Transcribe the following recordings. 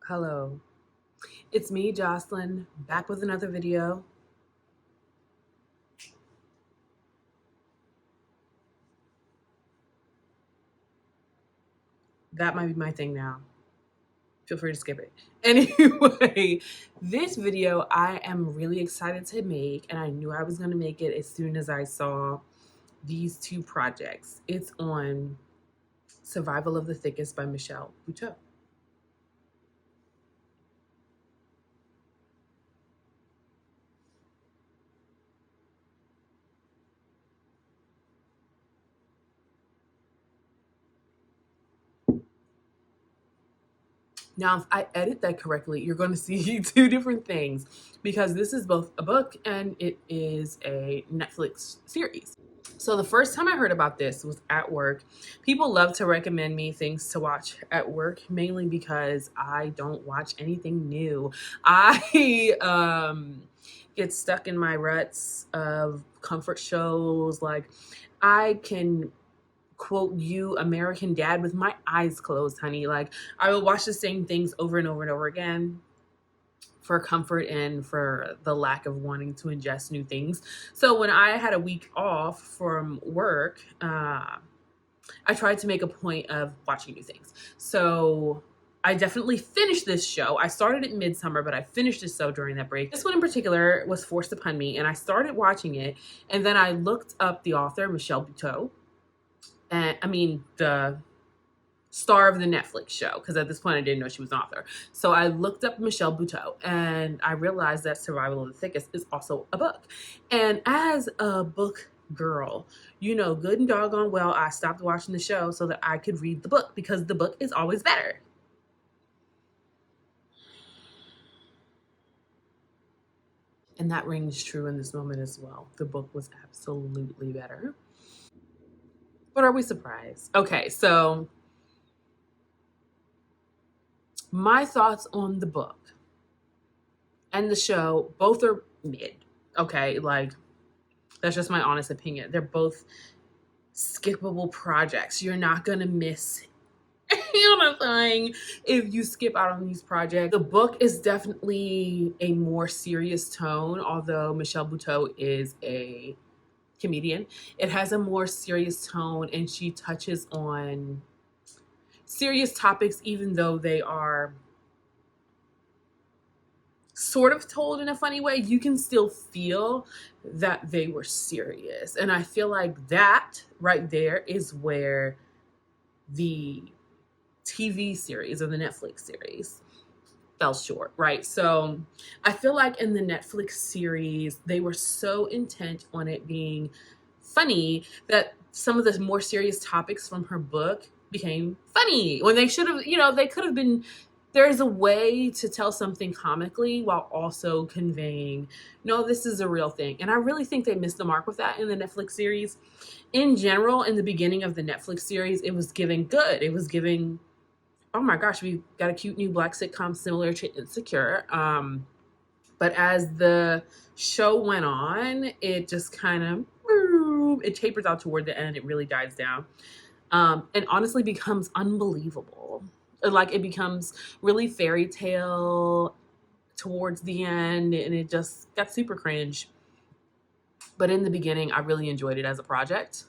Hello, it's me, Jocelyn, back with another video. That might be my thing now. Feel free to skip it. Anyway, this video I am really excited to make, and I knew I was going to make it as soon as I saw these two projects. It's on Survival of the Thickest by Michelle Buteau. Now, if I edit that correctly, you're going to see two different things because this is both a book and it is a Netflix series. So the first time I heard about this was at work. People love to recommend me things to watch at work, mainly because I don't watch anything new. I get stuck in my ruts of comfort shows. Like I can quote you American Dad with my eyes closed, honey. Like I will watch the same things over and over and over again for comfort and for the lack of wanting to ingest new things. So when I had a week off from work, I tried to make a point of watching new things. So I definitely finished this show. I started it midsummer, but I finished this show during that break. This one in particular was forced upon me, and I started watching it, and then I looked up the author, Michelle Buteau, and the star of the Netflix show, because at this point I didn't know she was an author. So I looked up Michelle Buteau and I realized that Survival of the Thickest is also a book. And as a book girl, you know good and doggone well I stopped watching the show so that I could read the book, because the book is always better. And that rings true in this moment as well. The book was absolutely better. But are we surprised? Okay, so my thoughts on the book and the show, both are mid. Okay, like that's just my honest opinion. They're both skippable projects. You're not gonna miss anything if you skip out on these projects. The book is definitely a more serious tone, although Michelle Buteau is a comedian. It has a more serious tone and she touches on serious topics, even though they are sort of told in a funny way. You can still feel that they were serious. And I feel like that right there is where the TV series or the Netflix series fell short, right? So I feel like in the Netflix series, they were so intent on it being funny that some of the more serious topics from her book became funny when they should have, they could have been. There's a way to tell something comically while also conveying, no, this is a real thing. And I really think they missed the mark with that in the Netflix series. In general, in the beginning of the Netflix series, it was giving good. It was giving, oh my gosh, we got a cute new Black sitcom similar to Insecure. But as the show went on, it just kind of, it tapers out toward the end. It really dies down. And honestly becomes unbelievable. Like it becomes really fairy tale towards the end, and it just got super cringe. But in the beginning, I really enjoyed it as a project.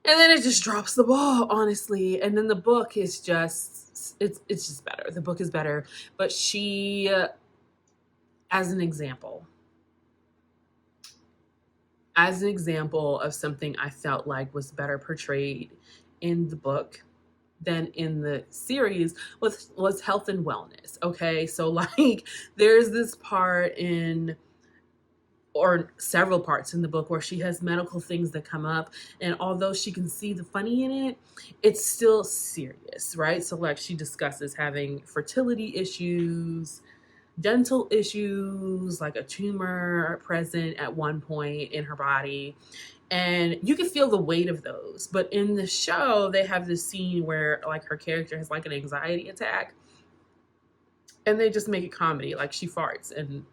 And then it just drops the ball, honestly. And then the book is just, it's just better. The book is better. But she, as an example of something I felt like was better portrayed in the book than in the series was health and wellness. Okay, so like there's this part in, or several parts in the book, where she has medical things that come up, and although she can see the funny in it, it's still serious, right? So like she discusses having fertility issues, dental issues, like a tumor present at one point in her body, and you can feel the weight of those. But in the show, they have this scene where like her character has like an anxiety attack, and they just make it comedy, like she farts and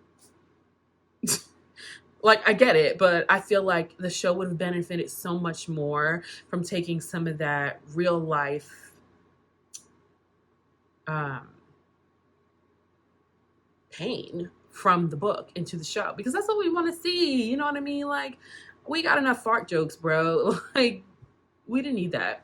like I get it, but I feel like the show would have benefited so much more from taking some of that real life pain from the book into the show, because that's what we want to see. You know what I mean? Like, we got enough fart jokes, bro. Like, we didn't need that.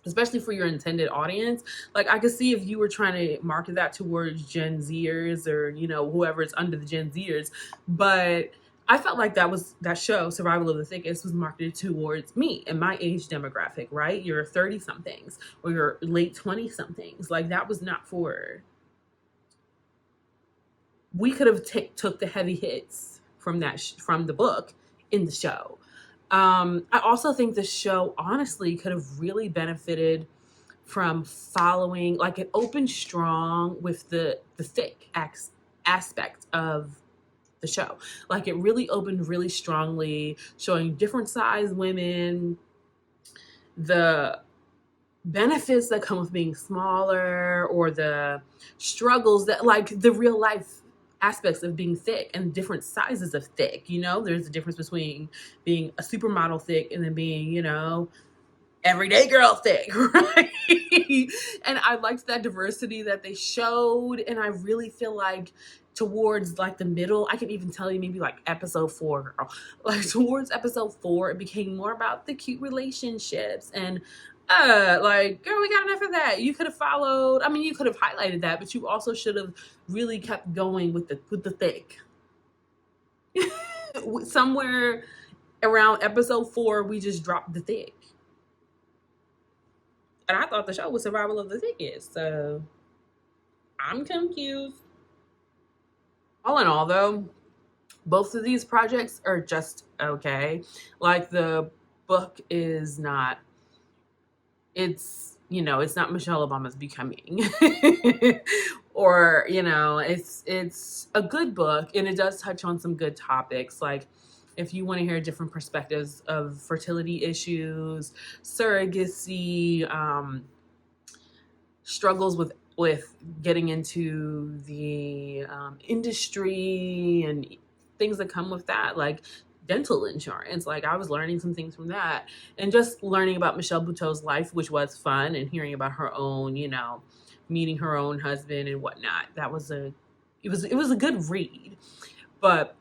Especially for your intended audience. Like, I could see if you were trying to market that towards Gen Zers, or, you know, whoever's under the Gen Zers. But I felt like that show, Survival of the Thickest, was marketed towards me and my age demographic, right? Your 30 somethings or your late 20 somethings. Like, that was not for. We could have took the heavy hits from from the book in the show. I also think the show honestly could have really benefited from following, like, it opened strong with the thick aspect of the show. Like, it really opened really strongly, showing different size women, the benefits that come with being smaller, or the struggles that, like, the real life aspects of being thick and different sizes of thick. You know, there's a difference between being a supermodel thick and then being, you know, everyday girl thick, right? And I liked that diversity that they showed. And I really feel like towards, like, the middle, I can even tell you maybe like episode 4, girl. Like, towards episode 4, it became more about the cute relationships. And like, girl, we got enough of that. You could have followed, I mean, you could have highlighted that, but you also should have really kept going with the thick. Somewhere around episode 4, we just dropped the thick. And I thought the show was Survival of the Thickest, so I'm confused. All in all, though, both of these projects are just okay. Like, the book is not, it's, you know, it's not Michelle Obama's Becoming. Or, you know, it's a good book, and it does touch on some good topics. Like, if you want to hear different perspectives of fertility issues, surrogacy, struggles with getting into the industry, and things that come with that, like dental insurance. Like, I was learning some things from that, and just learning about Michelle Buteau's life, which was fun, and hearing about her own, you know, meeting her own husband and whatnot. It was a good read. But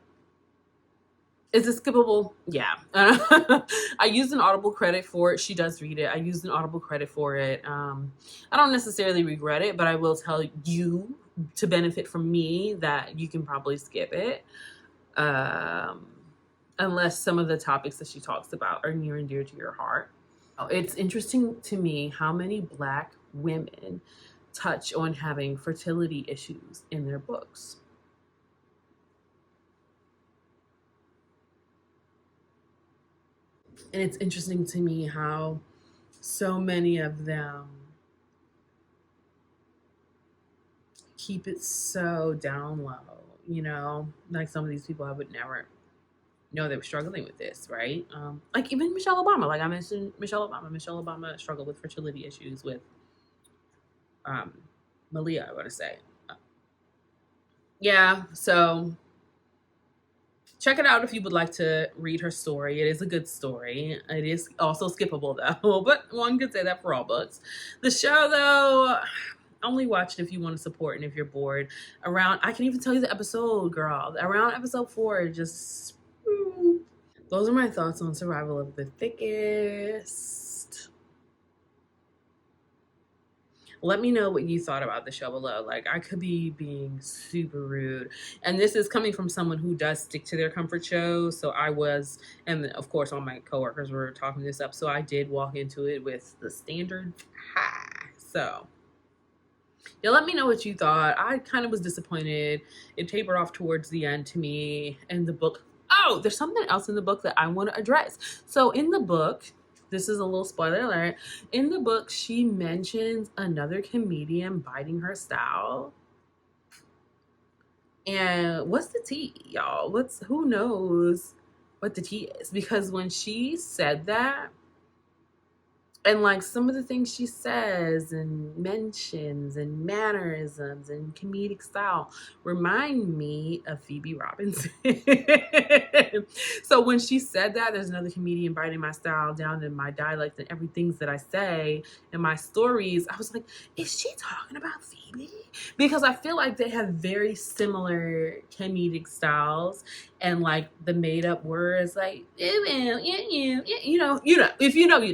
is it skippable? Yeah. I used an Audible credit for it. She does read it. I used an Audible credit for it. I don't necessarily regret it, but I will tell you, to benefit from me, that you can probably skip it. Unless some of the topics that she talks about are near and dear to your heart. It's interesting to me how many Black women touch on having fertility issues in their books. And it's interesting to me how so many of them keep it so down low, you know? Like, some of these people, I would never know they were struggling with this, right? Like, even Michelle Obama. Like, I mentioned Michelle Obama. Michelle Obama struggled with fertility issues with Malia, I want to say. Yeah, so check it out if you would like to read her story. It is a good story. It is also skippable, though, but one could say that for all books. The show, though, only watch it if you want to support and if you're bored. I can even tell you the episode, girl. Around episode 4, just... Those are my thoughts on Survival of the Thickest. Let me know what you thought about the show below. Like, I could be being super rude. And this is coming from someone who does stick to their comfort shows. So I was, and of course all my coworkers were talking this up. So I did walk into it with the standard high. So yeah, let me know what you thought. I kind of was disappointed. It tapered off towards the end to me. And the book, oh, there's something else in the book that I want to address. So in the book, this is a little spoiler alert. In the book, she mentions another comedian biting her style. And what's the tea, y'all? Who knows what the tea is? Because when she said that, And like some of the things she says and mentions and mannerisms and comedic style remind me of Phoebe Robinson. So when she said that, there's another comedian biting my style down in my dialect and everything that I say in my stories, I was like, is she talking about Phoebe? Because I feel like they have very similar comedic styles, and like the made up words like if you know you know,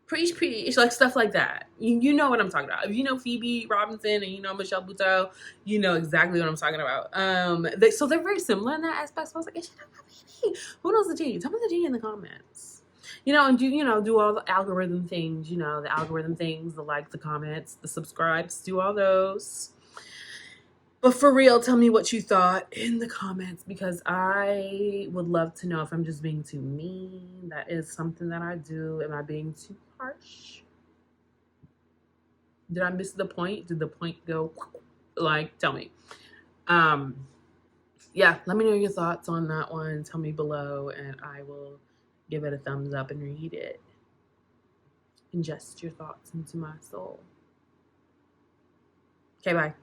preach, like stuff like that. You know what I'm talking about. If you know Phoebe Robinson and you know Michelle Buteau, you know exactly what I'm talking about. So they're very similar in that aspect. So I was like, is she talking about Phoebe? Who knows the G? Tell me the G in the comments. And do all the algorithm things. The algorithm things, the like, the comments, the subscribes. Do all those. But for real, tell me what you thought in the comments, because I would love to know if I'm just being too mean. That is something that I do. Am I being too harsh? Did I miss the point? Did the point go like, tell me. Yeah, let me know your thoughts on that one. Tell me below and I will give it a thumbs up and read it. Ingest your thoughts into my soul. Okay, bye.